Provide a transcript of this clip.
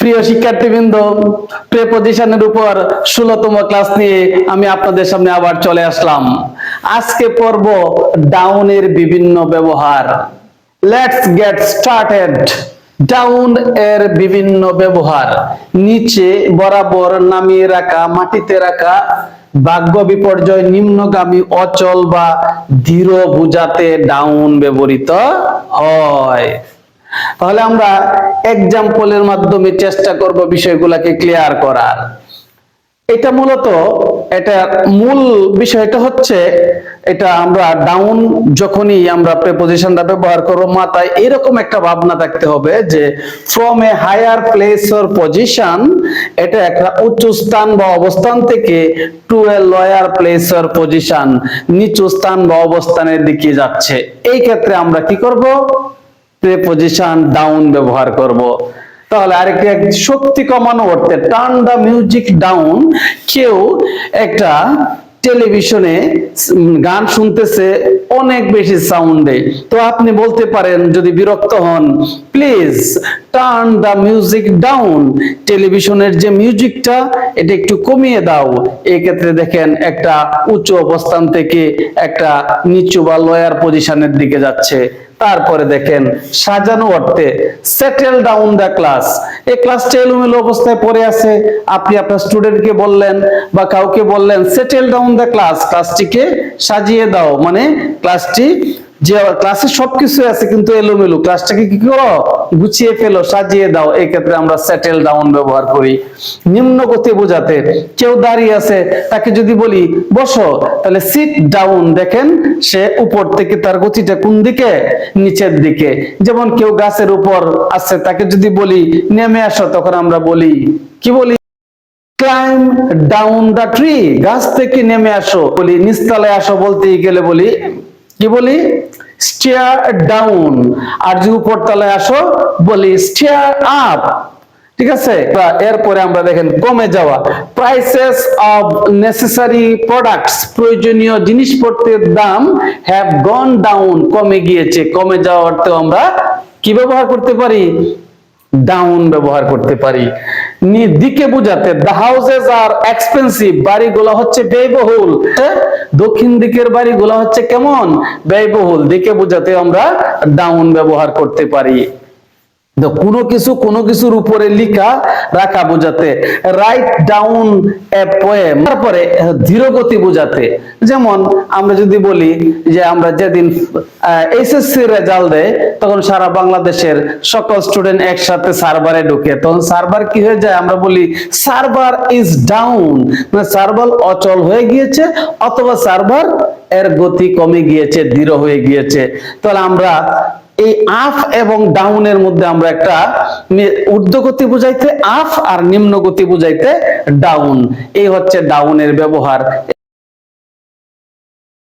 প্রিয় শিক্ষার্থীবৃন্দ, প্রেপজিশনের উপর 16তম ক্লাস নিয়ে আমি আপনাদের সামনে আবার চলে আসলাম। আজকে পড়ব ডাউনের বিভিন্ন ব্যবহার। Let's get started. ডাউন এর বিভিন্ন ব্যবহার: নিচে বরাবর, নামিয়ে রাখা, মাটিতে রাখা, ভাগ্য বিপর্যয়, নিম্নগামী, অচল বা ধীর বোঝাতে ডাউন ব্যবহৃত হয়। তাহলে আমরা এক্সাম্পলের মাধ্যমে চেষ্টা করব বিষয়গুলোকে ক্লিয়ার করার। এটা মূলত মূল বিষয়টা হচ্ছে এটা আমরা ডাউন যখনই আমরা প্রেপজিশনটা ব্যবহার করব, মাথায় এরকম একটা ভাবনা থাকতে হবে যে from a higher place or position, এটা একটা উচ্চ স্থান বা অবস্থান থেকে to a lower place or position, নিচু স্থান বা অবস্থানের দিকে যাচ্ছে। এই ক্ষেত্রে আমরা কি করব? প্রেপজিশন ডাউন ব্যবহার করব। তাহলে আরেকটি শক্তি কমানো অর্থে টার্ন দা মিউজিক ডাউন। কেউ একটা টেলিভিশনে গান শুনতেছে অনেক বেশি সাউন্ডে, তো আপনি বলতে পারেন যদি বিরক্ত হন, please turn the music down, টেলিভিশনের যে মিউজিকটা এটা একটু কমিয়ে দাও। এই ক্ষেত্রে দেখেন একটা উচ্চ অবস্থান থেকে একটা নিচু বা লোয়ার পজিশনের দিকে যাচ্ছে। তারপরে দেখেন সাজানো অর্থে সেটেল ডাউন দা ক্লাস। এই ক্লাসটা এলোমেলো অবস্থায় পড়ে আছে, আপনি আপনার স্টুডেন্টকে বললেন বা কাউকে বললেন সেটেল ডাউন দা ক্লাস, ক্লাসটিকে সাজিয়ে দাও, মানে ক্লাসটি যে ক্লাসে সবকিছু আছে কিন্তু এলোমেলো, ক্লাসটাকে কি করো? গুছিয়ে ফেলো, সাজিয়ে দাও। এই ক্ষেত্রে আমরা সেটেল ডাউন ব্যবহার করি। নিম্ন গতি বোঝাতে কেউ দাঁড়িয়ে আছে, তাকে যদি বলি বসো, তাহলে সিট ডাউন, দেখেন সে উপর থেকে তার গতিটা কোন দিকে? নিচের দিকে। যেমন কেউ গাছের উপর আছে, তাকে যদি বলি নেমে আসো, তখন আমরা বলি কি বলি? ক্লাইম্ব ডাউন দা ট্রি, গাছ থেকে নেমে আসো বলি। নিচতলায় আসো বলতে গেলে বলি কি বলি? Stair down. আর যদি উপর তলায় আসো বলি স্টেয়ার আপ। ঠিক আছে। এরপরে আমরা দেখেন কমে যাওয়া, প্রাইসেস অফ নেসেসারি প্রোডাক্টস, প্রয়োজনীয় জিনিসপত্রের দাম হ্যাভ গন ডাউন, কমে গিয়েছে। কমে যাওয়া অর্থে আমরা কি ব্যবহার করতে পারি? ডাউন ব্যবহার করতে পারি। দিকে বোঝাতে দ্য হাউসেস আর এক্সপেন্সিভ, বাড়িগুলো হচ্ছে ব্যয়বহুল। দক্ষিণ দিকের বাড়িগুলো হচ্ছে কেমন? ব্যয়বহুল। দিকে বোঝাতে আমরা ডাউন ব্যবহার করতে পারি। কোনো কিছুর উপরে লিখা রাখা বোঝাতে রাইট ডাউন এ পোয়েম। তারপরে ধীর গতি বোঝাতে, যেমন আমরা যদি বলি যে আমরা যেদিন এসএসসি রেজাল্ট দেয়, তখন সারা বাংলাদেশের সকল স্টুডেন্ট একসাথে সার্ভারে ঢুকে, তখন সার্ভার কি হয়ে যায়? আমরা বলি সার্ভার ইজ ডাউন, মানে সার্ভার অচল হয়ে গিয়েছে, অথবা সার্ভার এর গতি কমে গিয়েছে, ধীর হয়ে গিয়েছে। তাহলে আমরা এই আপ এবং ডাউনের মধ্যে আমরা একটা ঊর্ধ্ব গতি বুঝাইতে আপ আর নিম্ন গতি বুঝাইতে ডাউন, এই হচ্ছে ডাউনের ব্যবহার।